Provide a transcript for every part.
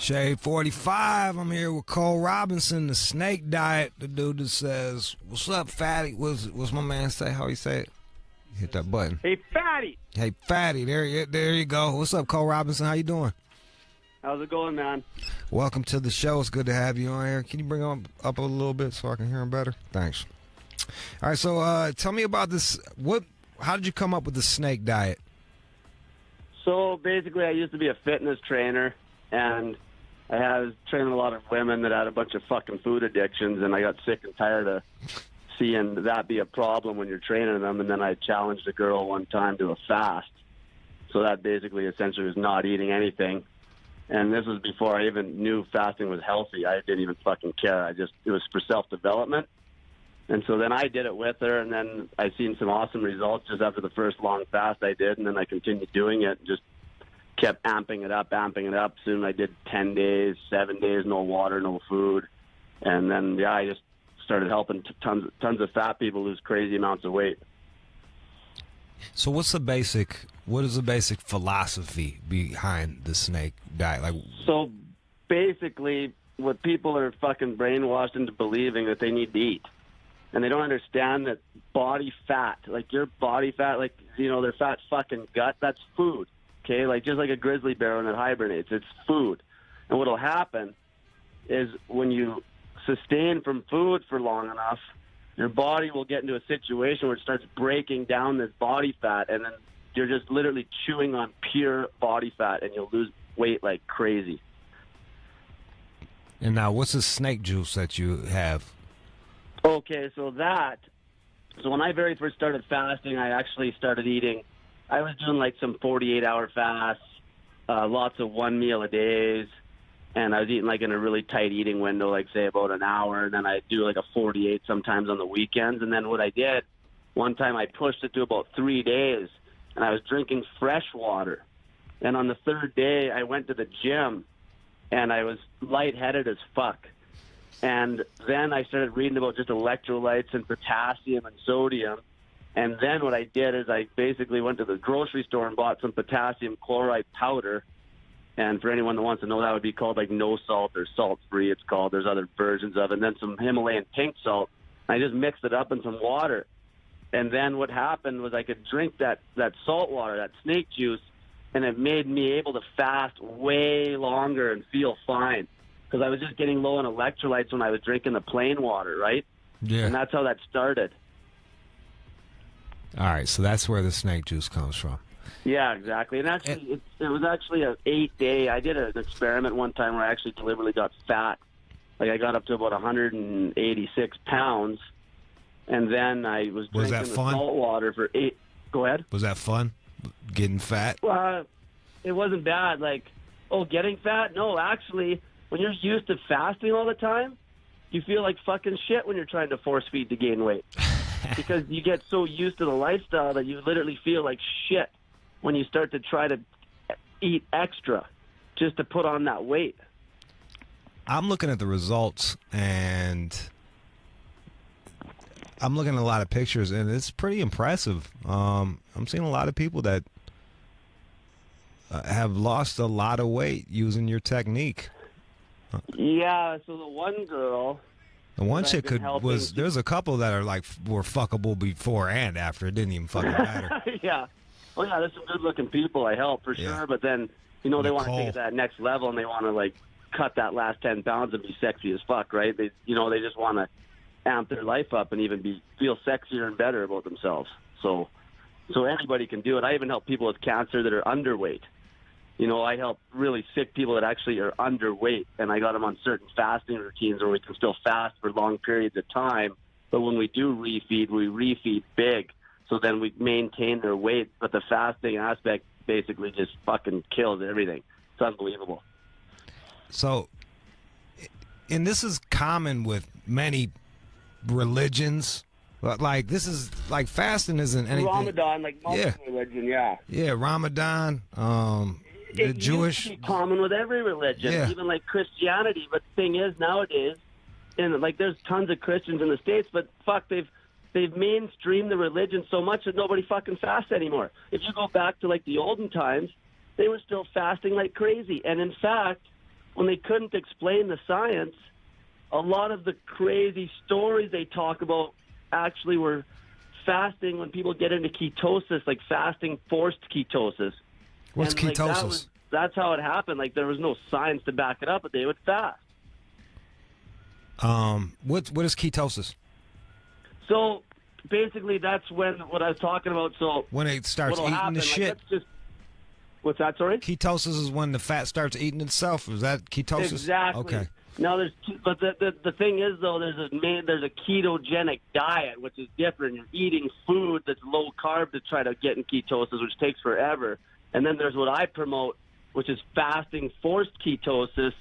Shade 45, I'm here with Cole Robinson, the snake diet, the dude that says, what's up, fatty? What's my man say? How he say it? Hit that button. Hey, fatty. Hey, fatty, there you go. What's up, Cole Robinson? How you doing? How's it going, man? Welcome to the show. It's good to have you on here. Can you bring him up a little bit so I can hear him better? Thanks. All right, so tell me about this. How did you come up with the snake diet? So basically, I used to be a fitness trainer, and I was training a lot of women that had a bunch of fucking food addictions, and I got sick and tired of seeing that be a problem when you're training them. And then I challenged a girl one time to a fast. So that basically essentially was not eating anything. And this was before I even knew fasting was healthy. I didn't even fucking care. It was for self-development. And so then I did it with her, and then I seen some awesome results just after the first long fast I did, and then I continued doing it and just kept amping it up. Soon I did 10 days, 7 days, no water, no food. And then, yeah, I just started helping tons of fat people lose crazy amounts of weight. So what is the basic philosophy behind the snake diet? So basically, what people are fucking brainwashed into believing that they need to eat. And they don't understand that body fat, like your body fat, like, their fat fucking gut, that's food. Okay? Like, just like a grizzly bear when it hibernates, it's food. And what'll happen is when you sustain from food for long enough, your body will get into a situation where it starts breaking down this body fat, and then you're just literally chewing on pure body fat, and you'll lose weight like crazy. And now, what's the snake juice that you have? Okay, so when I very first started fasting, I actually started eating. I was doing like some 48-hour fasts, lots of one meal a days, and I was eating like in a really tight eating window, like say about an hour, and then I'd do like a 48 sometimes on the weekends. And then what I did, one time I pushed it to about 3 days, and I was drinking fresh water. And on the third day, I went to the gym, and I was lightheaded as fuck. And then I started reading about just electrolytes and potassium and sodium. And then what I did is I basically went to the grocery store and bought some potassium chloride powder. And for anyone that wants to know, that would be called like no salt or salt-free, it's called. There's other versions of it. And then some Himalayan pink salt. I just mixed it up in some water. And then what happened was I could drink that salt water, that snake juice, and it made me able to fast way longer and feel fine. Because I was just getting low on electrolytes when I was drinking the plain water, right? Yeah. And that's how that started. All right, so that's where the snake juice comes from. Yeah, exactly. And actually, it was actually an 8-day. I did an experiment one time where I actually deliberately got fat. Like I got up to about 186 pounds, and then I was drinking the salt water for 8. Go ahead. Was that fun, getting fat? It wasn't bad. Getting fat? No, actually. When you're used to fasting all the time, you feel like fucking shit when you're trying to force feed to gain weight. Because you get so used to the lifestyle that you literally feel like shit when you start to try to eat extra just to put on that weight. I'm looking at the results, and I'm looking at a lot of pictures, and it's pretty impressive. I'm seeing a lot of people that have lost a lot of weight using your technique. Yeah, so the one girl... The one chick there's a couple that are were fuckable before and after. It didn't even fucking matter. Yeah. Oh, yeah, there's some good-looking people I help for sure, but then, they want to take it to that next level, and they want to, cut that last 10 pounds and be sexy as fuck, right? They just want to amp their life up and even feel sexier and better about themselves. So anybody can do it. I even help people with cancer that are underweight. I help really sick people that actually are underweight, and I got them on certain fasting routines where we can still fast for long periods of time. But when we do refeed, we refeed big. So then we maintain their weight. But the fasting aspect basically just fucking kills everything. It's unbelievable. So, and this is common with many religions. This is fasting isn't anything. Ramadan, Muslim religion, yeah. Yeah, Ramadan. The Jewish, used to be common with every religion, even Christianity. But the thing is, nowadays, there's tons of Christians in the States, but fuck, they've mainstreamed the religion so much that nobody fucking fasts anymore. If you go back to the olden times, they were still fasting like crazy. And in fact, when they couldn't explain the science, a lot of the crazy stories they talk about actually were fasting when people get into ketosis, like fasting forced ketosis. What's And, like, ketosis? that's how it happened. Like, there was no science to back it up, but they would fast. What is ketosis? So basically, that's when what I was talking about. So When it starts what'll eating happen, the like, shit. let's just, what's that? Sorry. Ketosis is when the fat starts eating itself. Is that ketosis? Exactly. Okay. Now but the thing is though, there's a ketogenic diet, which is different. You're eating food that's low carb to try to get in ketosis, which takes forever. And then there's what I promote, which is fasting forced ketosis.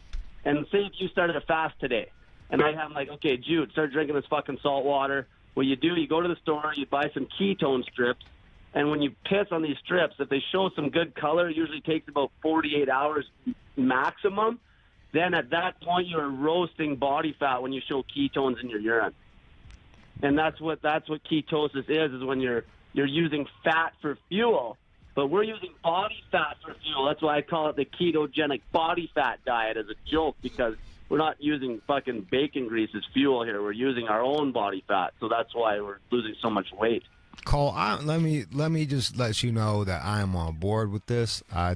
And say if you started a fast today, and I'm like, okay, Jude, start drinking this fucking salt water. What you do, you go to the store, you buy some ketone strips, and when you piss on these strips, if they show some good color, it usually takes about 48 hours maximum. Then at that point, you're roasting body fat when you show ketones in your urine. And that's what ketosis is when you're using fat for fuel. But we're using body fat for fuel. That's why I call it the ketogenic body fat diet as a joke, because we're not using fucking bacon grease as fuel here. We're using our own body fat. So that's why we're losing so much weight. Cole, let me just let you know that I am on board with this. I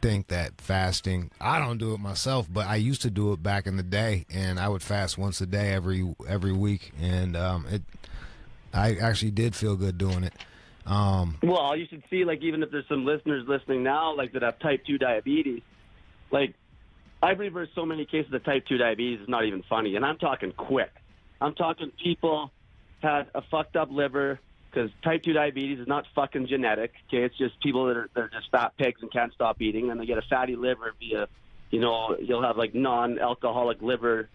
think that fasting, I don't do it myself, but I used to do it back in the day, and I would fast once a day every week, and I actually did feel good doing it. Well, you should see, like, even if there's some listeners listening now, like, that have type 2 diabetes, like, I've reversed so many cases of type 2 diabetes, it's not even funny, and I'm talking quick. I'm talking people had a fucked up liver, because type 2 diabetes is not fucking genetic, okay? It's just people that are just fat pigs and can't stop eating, and they get a fatty liver via, you'll have, like, non-alcoholic liver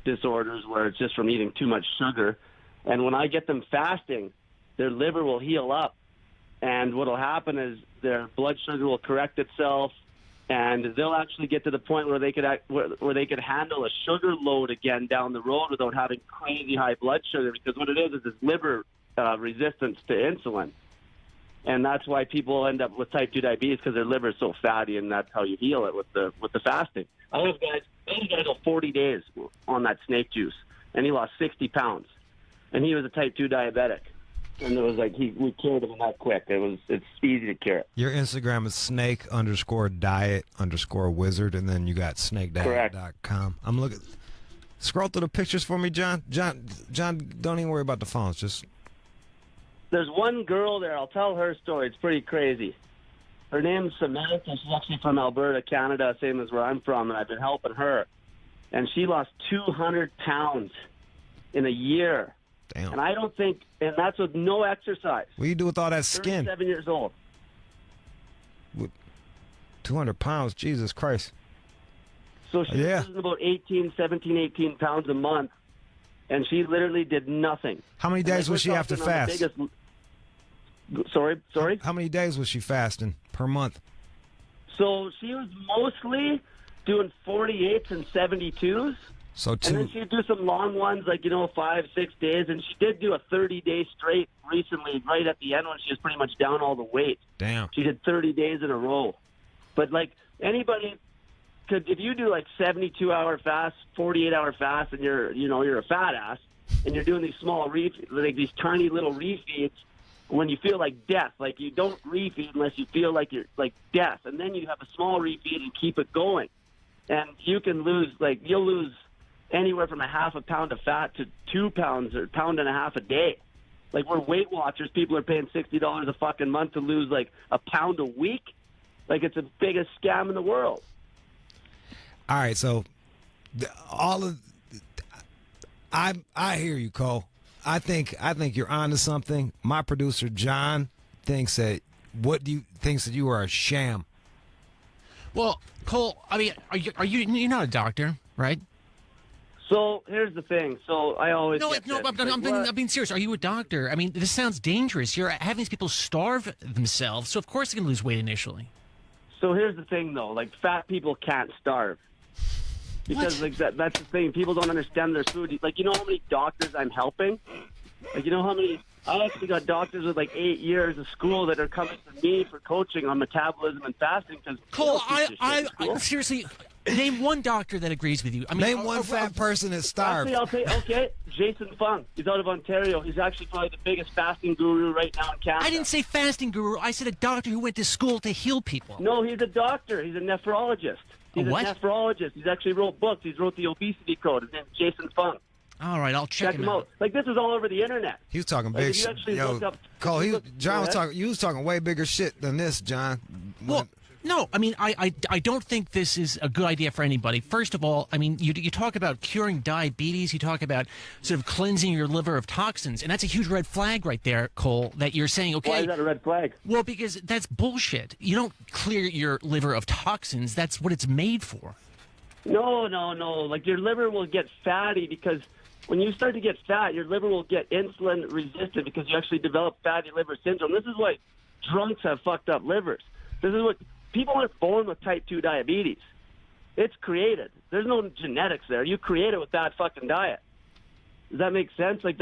disorders where it's just from eating too much sugar. And when I get them fasting, their liver will heal up, and what will happen is their blood sugar will correct itself, and they'll actually get to the point where they could handle a sugar load again down the road without having crazy high blood sugar. Because what it is this liver resistance to insulin, and that's why people end up with type 2 diabetes, because their liver is so fatty, and that's how you heal it with the fasting. I have guys go 40 days on that snake juice, and he lost 60 pounds, and he was a type 2 diabetic. And it was like we cured him that quick. It's easy to cure. Your Instagram is snake_diet_wizard, and then you got snakediet.com. I'm looking. Scroll through the pictures for me, John. John, don't even worry about the phones. Just there's one girl there. I'll tell her story. It's pretty crazy. Her name's Samantha. She's actually from Alberta, Canada, same as where I'm from, and I've been helping her. And she lost 200 pounds in a year. damn. And I don't think, and that's with no exercise. What do you do with all that skin? 37 years old. 200 pounds, Jesus Christ. So she's losing about 18 pounds a month, and she literally did nothing. How many days would she have to fast? Sorry? How many days was she fasting per month? So she was mostly doing 48s and 72s. So And then she'd do some long ones, like, 5-6 days. And she did do a 30-day straight recently, right at the end when she was pretty much down all the weight. Damn. She did 30 days in a row. But, like, anybody could, if you do, like, 72-hour fast, 48-hour fast, and you're a fat ass, and you're doing these small, these tiny little refeeds, when you feel like death, like you don't refeed unless you feel like you're like death. And then you have a small refeed and keep it going. And you can lose, you'll lose anywhere from a half a pound of fat to 2 pounds or a pound and a half a day. Like, we're Weight Watchers. People are paying $60 a fucking month to lose like a pound a week. Like, it's the biggest scam in the world. All right, so I hear you, Cole. I think you're onto something. My producer John thinks that you are a sham. Well, Cole, I mean, you're not a doctor, right? So here's the thing. So I always I'm being serious. Are you a doctor? I mean, this sounds dangerous. You're having these people starve themselves, so of course they're going to lose weight initially. So here's the thing, though. Like, fat people can't starve. Because that's the thing. People don't understand their food. Like, how many doctors I'm helping? Like, how many I actually got doctors with like 8 years of school that are coming to me for coaching on metabolism and fasting. Because Cole, I seriously, name one doctor that agrees with you. I mean, Name one fat person that's starved. Actually, I'll say, okay, Jason Fung. He's out of Ontario. He's actually probably the biggest fasting guru right now in Canada. I didn't say fasting guru. I said a doctor who went to school to heal people. No, he's a doctor. He's a nephrologist. He's A what? a nephrologist. He's actually wrote books. He's wrote the obesity code. His name's Jason Fung. All right, I'll check him out. Like, this is all over the internet. He was talking Like, big if you shit. actually Yo, look up- Cole, John was Go ahead. talking. You was talking way bigger shit than this, John. Well, no, I mean, I don't think this is a good idea for anybody. First of all, I mean, you talk about curing diabetes, you talk about sort of cleansing your liver of toxins, and that's a huge red flag right there, Cole, that you're saying, okay. Why is that a red flag? Well, because that's bullshit. You don't clear your liver of toxins. That's what it's made for. No. Like, your liver will get fatty because when you start to get fat, your liver will get insulin resistant because you actually develop fatty liver syndrome. This is why drunks have fucked up livers. This is what people aren't born with type 2 diabetes. It's created. There's no genetics there. You create it with that fucking diet. Does that make sense? Like,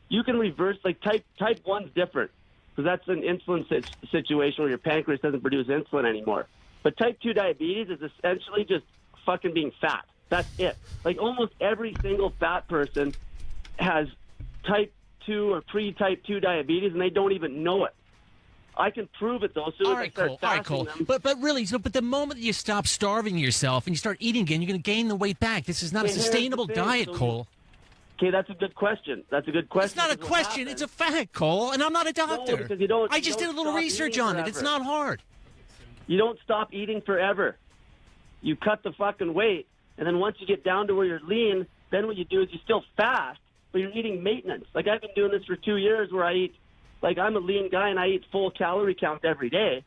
you can reverse, like, type 1's different because that's an insulin situation where your pancreas doesn't produce insulin anymore. But type 2 diabetes is essentially just fucking being fat. That's it. Like, almost every single fat person has type 2 or pre-type 2 diabetes, and they don't even know it. I can prove it, though, as soon as I start fasting them. But really, but the moment you stop starving yourself and you start eating again, you're going to gain the weight back. This is not a Here's the sustainable thing, diet, so Cole. Okay, that's a good question. It's It's not a question. It's a fact, Cole, and I'm not a doctor. because you don't- I you just did don't a little stop research eating on it. It's forever. not hard. You don't stop eating forever. You cut the fucking weight, and then once you get down to where you're lean, then what you do is you still fast, but you're eating maintenance. Like, I've been doing this for 2 years where I eat, like, I'm a lean guy, and I eat full calorie count every day,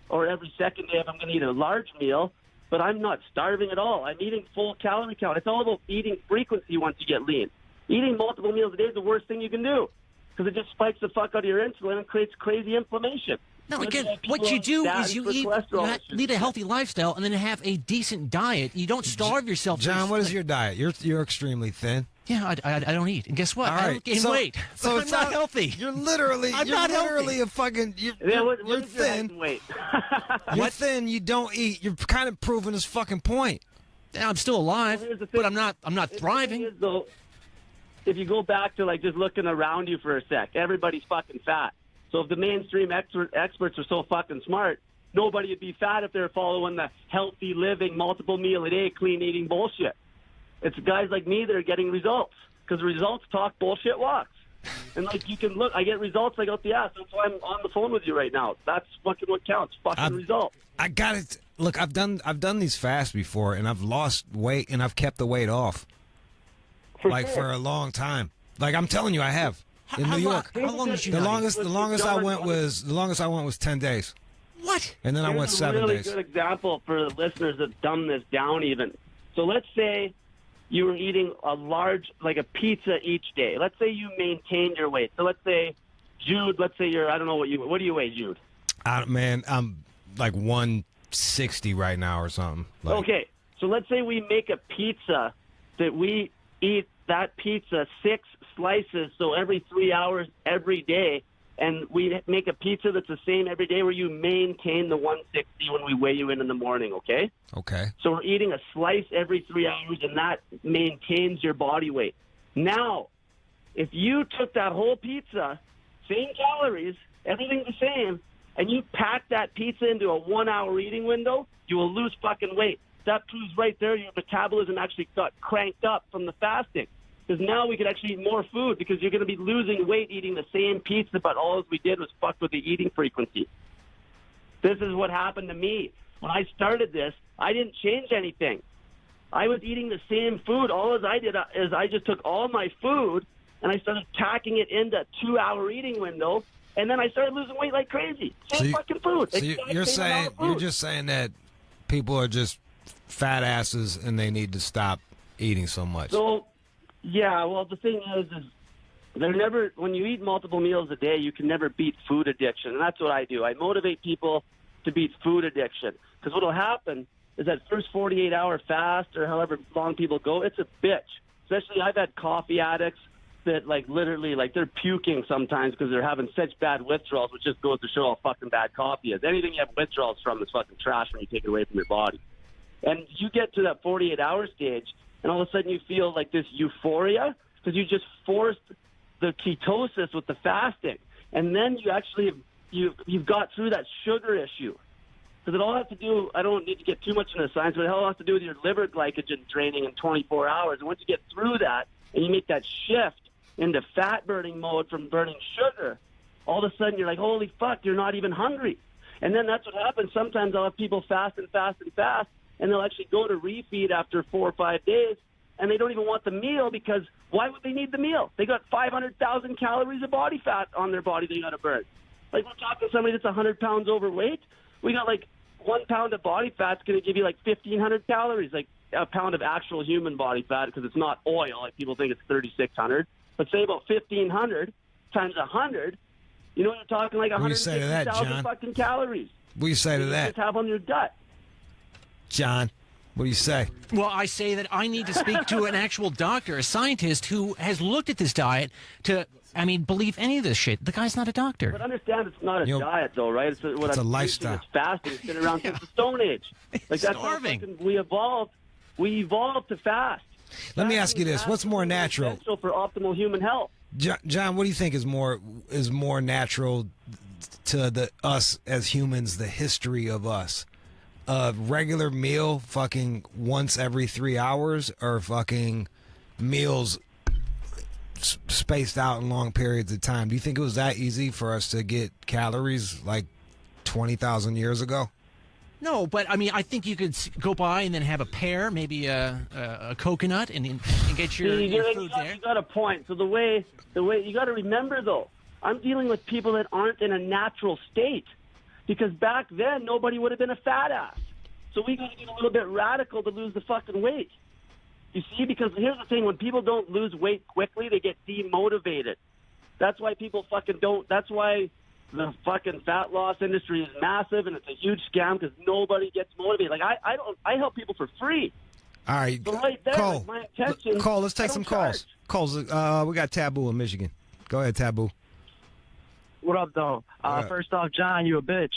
or every second day if I'm going to eat a large meal, but I'm not starving at all. I'm eating full calorie count. It's all about eating frequency once you get lean. Eating multiple meals a day is the worst thing you can do because it just spikes the fuck out of your insulin and creates crazy inflammation. No, That's again, why people what you have do statins is you for eat, cholesterol issues. lead a healthy lifestyle, and then have a decent diet. You don't starve yourself. John, what is your diet? You're extremely thin. Yeah, I don't eat. And guess what? All I right, don't gain so- weight. so I'm it's not not- healthy. You're literally I'm not healthy. a fucking Yeah, you're what is your height thin. and weight? You're thin. You don't eat. You're kind of proving his fucking point. Yeah, I'm still alive, Well, here's the thing. but I'm not The thing thriving. is, though, if you go back to, like, just looking around you for a sec, everybody's fucking fat. So if the mainstream experts are so fucking smart, nobody would be fat if they're following the healthy living, multiple meal a day, clean eating bullshit. It's guys like me that are getting results because results talk, bullshit walks. And, like, you can look, I get results like out the ass. That's why I'm on the phone with you right now. That's fucking what counts. Fucking results. I got it. Look, I've done these fasts before, and I've lost weight, and I've kept the weight off, for a long time. Like, I'm telling you, I have in New York. How long did you The not eat? longest I went was 10 days, What? and then I went Here's 7 a really days. good example for the listeners that dumb this down even. So let's say you were eating like a pizza each day. Let's say you maintained your weight. So let's say, Jude, let's say I don't know what do you weigh, Jude? Man, I'm like 160 right now or something. Like, Okay, so let's say we make a pizza that we eat that pizza 6 slices, so every 3 hours every day, and we make a pizza that's the same every day where you maintain the 160 when we weigh you in the morning, okay? Okay. So we're eating a slice every 3 hours, and that maintains your body weight. Now, if you took that whole pizza, same calories, everything the same, and you pack that pizza into a 1 hour eating window, you will lose fucking weight. That proves right there your metabolism actually got cranked up from the fasting. Because now we could actually eat more food because you're going to be losing weight eating the same pizza, but all we did was fuck with the eating frequency. This is what happened to me. When I started this, I didn't change anything. I was eating the same food. All as I did is I just took all my food and I started packing it into a 2 hour eating window, and then I started losing weight like crazy. Same fucking food. So Exact you're same amount saying of food. you're just saying that people are just fat asses and they need to stop eating so much. So, yeah, well, the thing is they're never, when you eat multiple meals a day, you can never beat food addiction. And that's what I do. I motivate people to beat food addiction. Because what will happen is that first 48-hour fast or however long people go, it's a bitch. Especially I've had coffee addicts that, like, literally, like, they're puking sometimes because they're having such bad withdrawals, which just goes to show how fucking bad coffee is. Anything you have withdrawals from is fucking trash when you take it away from your body. And you get to that 48-hour stage, and all of a sudden you feel like this euphoria because you just forced the ketosis with the fasting. And then you actually you've got through that sugar issue. Because it all has to do, I don't need to get too much into the science, but it all has to do with your liver glycogen draining in 24 hours. And once you get through that and you make that shift into fat-burning mode from burning sugar, all of a sudden you're like, holy fuck, you're not even hungry. And then that's what happens. Sometimes I'll have people fast and fast and fast, and they'll actually go to refeed after 4 or 5 days, and they don't even want the meal because why would they need the meal? They got 500,000 calories of body fat on their body they got to burn. Like, we're talking somebody that's 100 pounds overweight. We got, like, 1 pound of body fat's going to give you, like, 1,500 calories, like a pound of actual human body fat because it's not oil. Like, people think it's 3,600. But say about 1,500 times 100, you know, you're talking like 150,000 fucking calories. What do you say to that? Just have on your gut. John, what do you say? Well, I say that I need to speak to an actual doctor, a scientist who has looked at this diet to, I mean, believe any of this shit. The guy's not a doctor. But understand it's not a diet, though, right? It's a lifestyle. It's fasting. It's been around since the Stone Age. Like, that's starving. We evolved to fast. Let me ask you this: what's more natural? Essential for optimal human health. John, what do you think is more natural to us as humans? The history of us. A regular meal fucking once every 3 hours, or fucking meals spaced out in long periods of time? Do you think it was that easy for us to get calories like 20,000 years ago? No, but I mean, I think you could go by and then have a pear, maybe a coconut, and get your food there. You got a point. So the way you got to remember, though, I'm dealing with people that aren't in a natural state. Because back then, nobody would have been a fat ass. So we got to get a little bit radical to lose the fucking weight. You see, because here's the thing. When people don't lose weight quickly, they get demotivated. That's why people fucking don't. That's why the fucking fat loss industry is massive, and it's a huge scam because nobody gets motivated. Like, I help people for free. All right. So right there, Cole, like, my intention. Cole, let's take some calls. Cole's, we got Taboo in Michigan. Go ahead, Taboo. What up, though? First off, John, you a bitch.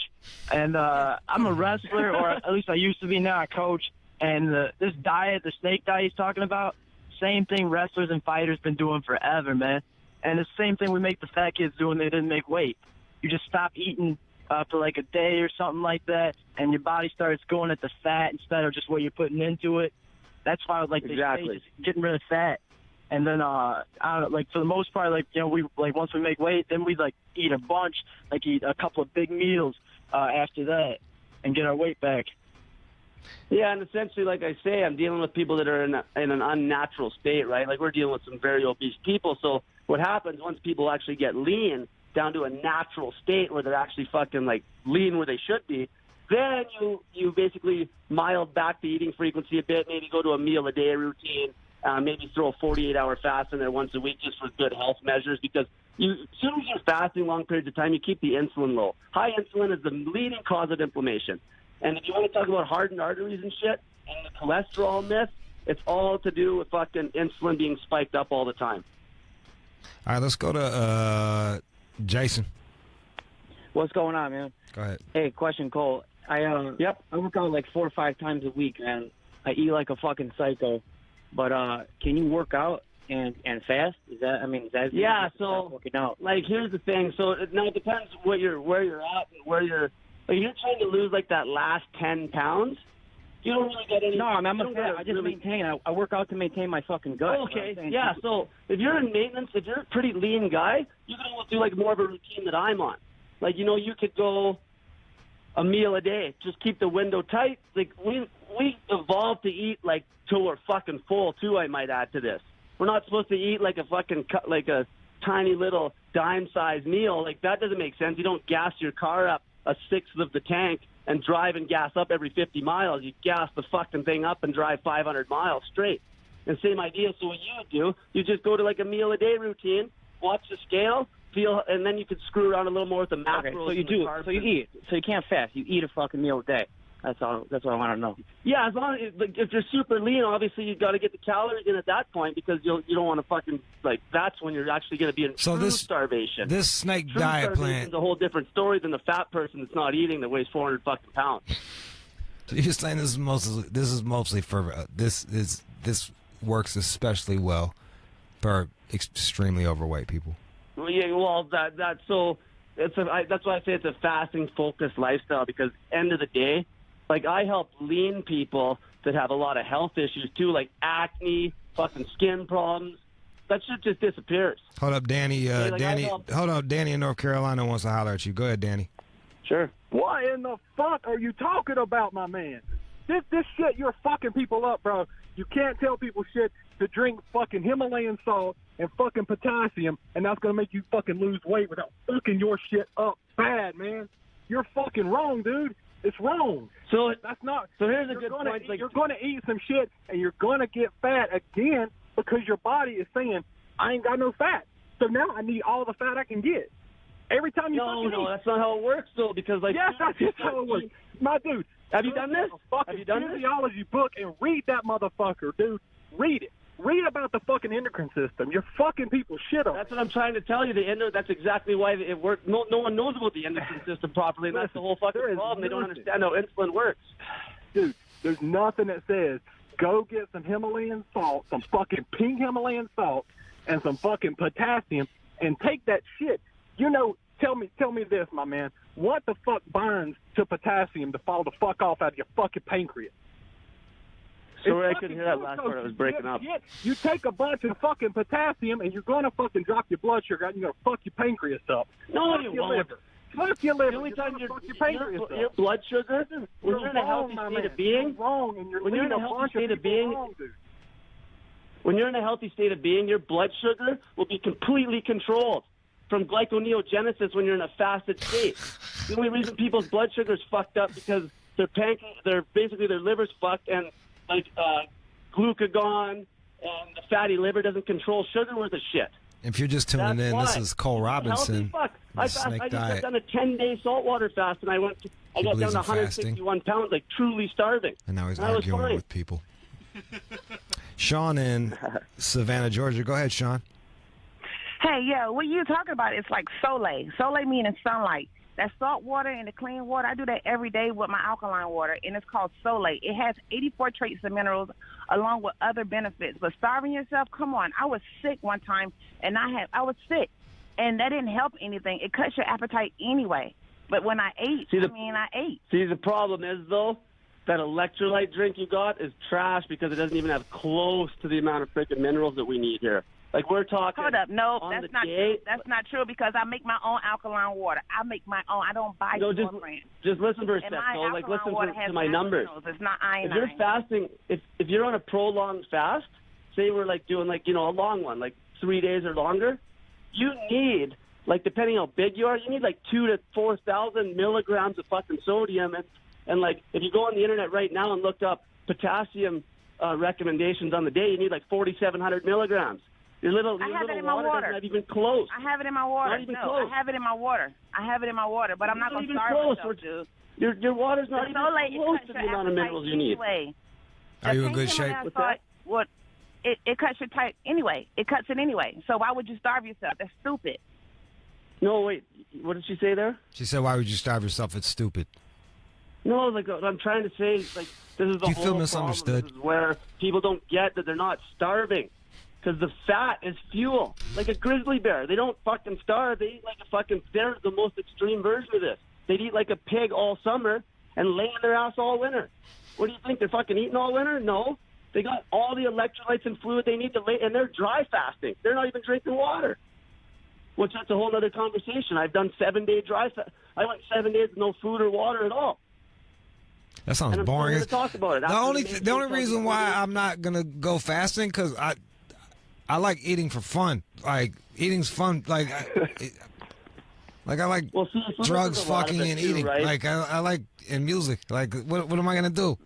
And I'm a wrestler, or at least I used to be. Now I coach. And this diet, the steak diet he's talking about, same thing wrestlers and fighters been doing forever, man. And it's the same thing we make the fat kids do when they didn't make weight. You just stop eating for like a day or something like that, and your body starts going at the fat instead of just what you're putting into it. That's why, like, they say just getting rid of fat. And then, I don't know, like, for the most part, like, you know, we, like, once we make weight, then we, like, eat a bunch, like, eat a couple of big meals after that and get our weight back. Yeah, and essentially, like I say, I'm dealing with people that are in an unnatural state, right? Like, we're dealing with some very obese people. So what happens once people actually get lean down to a natural state where they're actually fucking, like, lean where they should be, then you basically mild back the eating frequency a bit, maybe go to a meal-a-day routine, maybe throw a 48-hour fast in there once a week just for good health measures, because as soon as you're fasting long periods of time, you keep the insulin low. High insulin is the leading cause of inflammation. And if you want to talk about hardened arteries and shit and the cholesterol myth, it's all to do with fucking insulin being spiked up all the time. All right, let's go to Jason. What's going on, man? Go ahead. Hey, question, Cole. I work out like 4 or 5 times a week, man. I eat like a fucking psycho. But can you work out and fast? Is that yeah? So working out? Like, here's the thing. So it depends where you're at and where you're. Like, you're trying to lose like that last 10 pounds. You don't really get any. No, I'm a fat. I just maintain. I work out to maintain my fucking gut. Okay, yeah. So if you're in maintenance, if you're a pretty lean guy, you can almost do like more of a routine that I'm on. Like, you know, you could go a meal a day. Just keep the window tight. Like, we evolved to eat like till we're fucking full too. I might add to this. We're not supposed to eat like a fucking like a tiny little dime-sized meal. Like, that doesn't make sense. You don't gas your car up a sixth of the tank and drive and gas up every 50 miles. You gas the fucking thing up and drive 500 miles straight. And same idea. So what you would do, you just go to like a meal a day routine, watch the scale, feel, and then you could screw around a little more with the macros. Okay, so you do. So you eat. So you can't fast. You eat a fucking meal a day. That's all. That's what I want to know. Yeah, as long as like, if you're super lean, obviously you've got to get the calories in at that point because you don't want to fucking like that's when you're actually going to be in true starvation. This snake True diet starvation plan. is a whole different story than the fat person that's not eating that weighs 400 fucking pounds. So you're saying this is mostly for this works especially well for extremely overweight people. Well, yeah, well that's so that's why I say it's a fasting focused lifestyle because end of the day. Like, I help lean people that have a lot of health issues, too, like acne, fucking skin problems. That shit just disappears. Hold up, Danny. like, Hold up, Danny in North Carolina wants to holler at you. Go ahead, Danny. Sure. What in the fuck are you talking about, my man? This shit, you're fucking people up, bro. You can't tell people shit to drink fucking Himalayan salt and fucking potassium, and that's going to make you fucking lose weight without fucking your shit up bad, man. You're fucking wrong, dude. It's wrong. So that's not. So here's a good point. You're going to eat some shit, and you're going to get fat again because your body is saying, I ain't got no fat. So now I need all the fat I can get. Every time you fucking eat. No, that's not how it works, though, because, like... Yes, that's just how it works. My dude. Have you done this? Have you done this? Physiology book and read that motherfucker, dude. Read it. Read about the fucking endocrine system. You're fucking people shit on. That's what I'm trying to tell you. That's exactly why it works. No one knows about the endocrine system properly, and that's the whole fucking problem. They don't understand how insulin works. Dude, there's nothing that says go get some Himalayan salt, some fucking pink Himalayan salt, and some fucking potassium, and take that shit. You know, tell me this, my man. What the fuck burns to potassium to fall the fuck off out of your fucking pancreas? Sorry, I couldn't hear that last part. I was breaking up. You take a bunch of fucking potassium, and you're going to fucking drop your blood sugar, and you're going to fuck your pancreas up. No, you won't. Fuck your liver. The only time your blood sugar, when you're in a healthy state of being, when you're in a healthy state of being, when you're in a healthy state of being, your blood sugar will be completely controlled from glyconeogenesis when you're in a fasted state. The only reason people's blood sugar is fucked up because their liver's fucked and like glucagon and the fatty liver doesn't control sugar worth of shit. If you're just tuning in, this is Cole Robinson. I just got done a 10-day saltwater fast, and I got down to 161 pounds, like truly starving. And now he's arguing with people. Sean in Savannah, Georgia. Go ahead, Sean. Hey, yeah, what you talking about is like Soleil. Soleil meaning sunlight. That salt water and the clean water, I do that every day with my alkaline water, and it's called Soleil. It has 84 traces of minerals along with other benefits. But starving yourself, come on. I was sick one time, and I was sick, and that didn't help anything. It cuts your appetite anyway. But when I ate, I ate. See, the problem is, though, that electrolyte drink you got is trash because it doesn't even have close to the amount of freaking minerals that we need here. Like, we're talking. Hold up. No, that's not true. That's not true because I make my own alkaline water. I make my own. I don't buy store brand. Just listen for a second. So, like, listen to my numbers. It's not iodine. If you're fasting, if you're on a prolonged fast, say we're, like, doing, like, a long one, like 3 days or longer, you need, like, depending how big you are, you need, like, 2,000 to 4,000 milligrams of fucking sodium. And, like, if you go on the internet right now and look up potassium recommendations on the day, you need, like, 4,700 milligrams. Your little water doesn't have even close. I have it in my water. Not even close. I have it in my water. But I'm not going to starve myself, dude. Your water's not even close to the amount of minerals you need. Are you in good shape? It cuts your type anyway. It cuts it anyway. So why would you starve yourself? That's stupid. No, wait. What did she say there? She said, "Why would you starve yourself? It's stupid." No, like what I'm trying to say, like this is the whole feel misunderstood? Problem. This is where people don't get that they're not starving. Because the fat is fuel. Like a grizzly bear. They don't fucking starve. They eat like a fucking... They're the most extreme version of this. They'd eat like a pig all summer and lay on their ass all winter. What do you think? They're fucking eating all winter? No. They got all the electrolytes and fluid they need to lay... And they're dry fasting. They're not even drinking water. Which that's a whole other conversation. I've done 7-day dry fast. I went 7 days with no food or water at all. That sounds boring. To talk about it. The only reason why I'm not going to go fasting because I like eating for fun. Like, eating's fun. Like, I like drugs, fucking, and eating. Right? Like, I like, and music. Like, what am I going to do?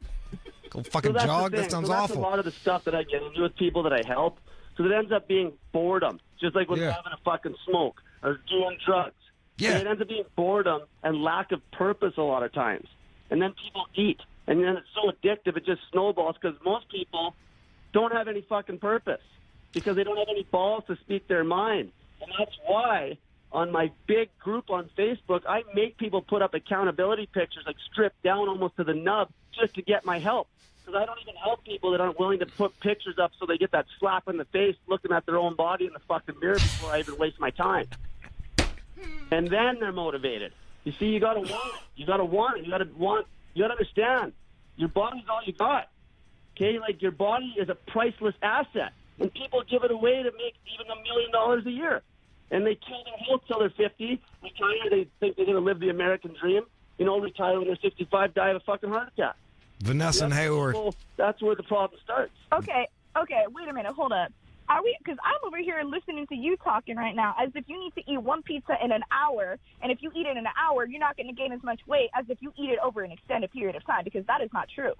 Go fucking jog? That sounds awful. That's a lot of the stuff that I get into with people that I help. So it ends up being boredom. Just like with having a fucking smoke or doing drugs. Yeah. And it ends up being boredom and lack of purpose a lot of times. and then people eat, and then it's so addictive it just snowballs because most people don't have any fucking purpose because they don't have any balls to speak their mind. And that's why on my big group on Facebook, I make people put up accountability pictures, like stripped down almost to the nub, just to get my help. Because I don't even help people that aren't willing to put pictures up so they get that slap in the face looking at their own body in the fucking mirror before I even waste my time. And then they're motivated. You see, you gotta want it. You gotta want it. You gotta understand. Your body's all you got. Okay? Like, your body is a priceless asset. And people give it away to make even $1 million a year. And they kill their health till they're 50, retire, they think they're gonna live the American dream. You know, retire when they're 65, die of a fucking heart attack. Vanessa and Hayward. That's where the problem starts. Okay, wait a minute, hold up. Are we? Because I'm over here listening to you talking right now as if you need to eat one pizza in an hour, and if you eat it in an hour, you're not going to gain as much weight as if you eat it over an extended period of time, because that is not true.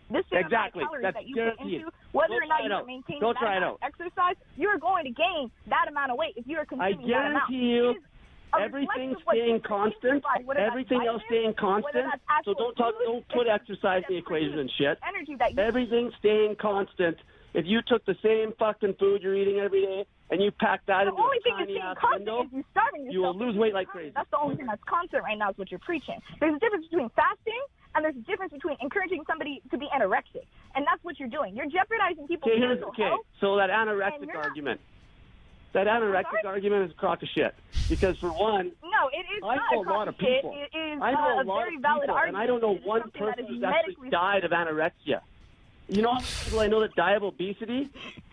This is exactly. calories That's that you guaranteed. put into, whether Don't or not try it you're out. maintaining Don't that try it amount of exercise, you're going to gain that amount of weight if you are I consuming that amount. guarantee you, It is a everything reflection of what staying you're constant, consuming, whether that's everything else vitamins, staying whether constant. that's So actual don't put food, exercise in the that's equation and shit. energy that you Everything staying constant. If you took the same fucking food you're eating every day and you packed that The into only a thing that's tiny being ass constant window, is you starving yourself. you will lose weight like crazy. That's the only thing that's constant right now is what you're preaching. There's a difference between fasting and there's a difference between encouraging somebody to be anorexic. And that's what you're doing. You're jeopardizing people's mental health. So that And anorexic you're not- argument. That anorexic argument is a crock of shit. Because for one, No, it is I not know a crock lot of of shit. people. It is I know a a lot very of valid people, argument. and I don't know It is one something that person is who's actually medically died of anorexia. You know how many people I know that die of obesity?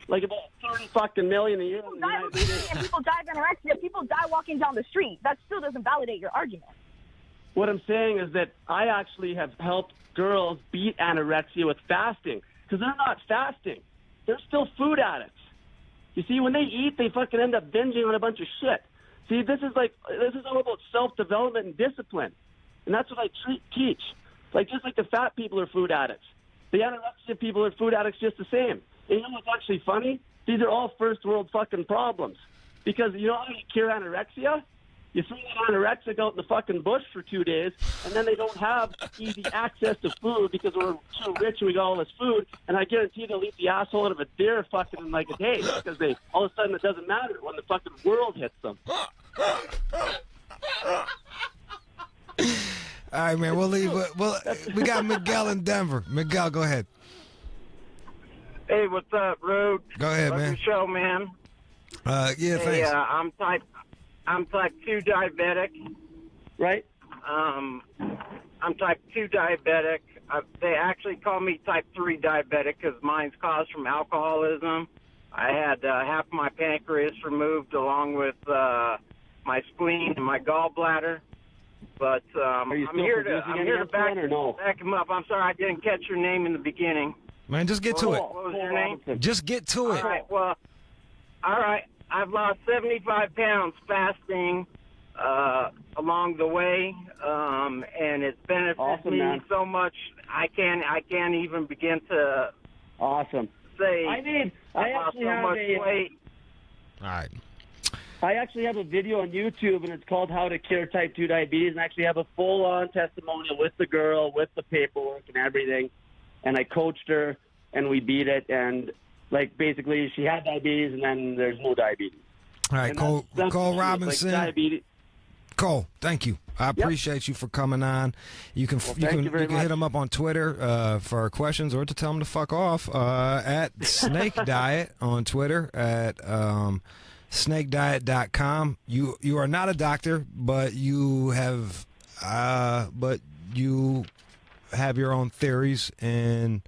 Like about 30 fucking million a year. People in the die of United obesity States. and people die of anorexia. People die walking down the street. That still doesn't validate your argument. What I'm saying is that I actually have helped girls beat anorexia with fasting because they're not fasting. They're still food addicts. You see, when they eat, they fucking end up binging on a bunch of shit. See, this is all about self-development and discipline. And that's what I teach. Like, just like the fat people are food addicts. The anorexia people are food addicts just the same. And you know what's actually funny? These are all first world fucking problems. Because you know how you cure anorexia? You throw that anorexic out in the fucking bush for 2 days, and then they don't have easy access to food because we're too rich and we got all this food. And I guarantee they'll eat the asshole out of a deer fucking in like a day because they all of a sudden it doesn't matter when the fucking world hits them. All right, man. We'll leave. We got Miguel in Denver. Miguel, go ahead. Hey, what's up, Rude? Go ahead, Love man. your show, man. Yeah, Hey, thanks. I'm type 2 diabetic. Right? I'm type 2 diabetic. They actually call me type 3 diabetic because mine's caused from alcoholism. I had half my pancreas removed along with my spleen and my gallbladder. But Are you still producing any insulin or no? back him up. I'm sorry, I didn't catch your name in the beginning. Man, just get to it. What was your name? Just get to it. All right, well, all right. I've lost 75 pounds fasting along the way, and it's benefited me man. so much. I can't even begin to Awesome. say I lost actually so have much weight. All right. I actually have a video on YouTube, and it's called How to Cure Type 2 Diabetes, and I actually have a full-on testimonial with the girl, with the paperwork and everything. And I coached her, and we beat it. And, like, basically she had diabetes, and then there's no diabetes. All right, And Cole that's the truth. Robinson. Like, diabetes. Cole, thank you. I appreciate you for coming on. You can thank you very hit much. him up on Twitter for questions or to tell him to fuck off at Snake Diet on Twitter at snakediet.com. You are not a doctor, but you have your own theories, and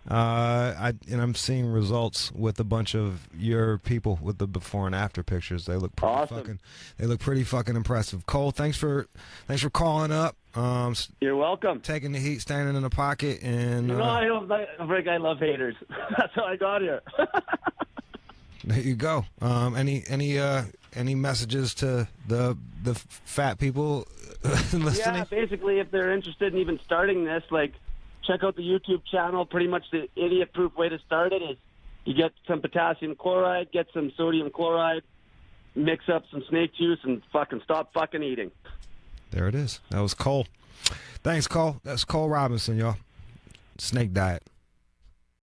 I'm seeing results with a bunch of your people with the before and after pictures. They look pretty pretty fucking impressive. Cole, thanks for calling up. You're welcome. Taking the heat, standing in the pocket, and I love haters. That's how I got here. there you go. Any messages to the fat people listening? Yeah, basically, if they're interested in even starting this, like, check out the YouTube channel. Pretty much the idiot-proof way to start it is you get some potassium chloride, get some sodium chloride, mix up some snake juice, and fucking stop fucking eating. There it is. That was Cole. Thanks, Cole. That's Cole Robinson, y'all. Snake diet.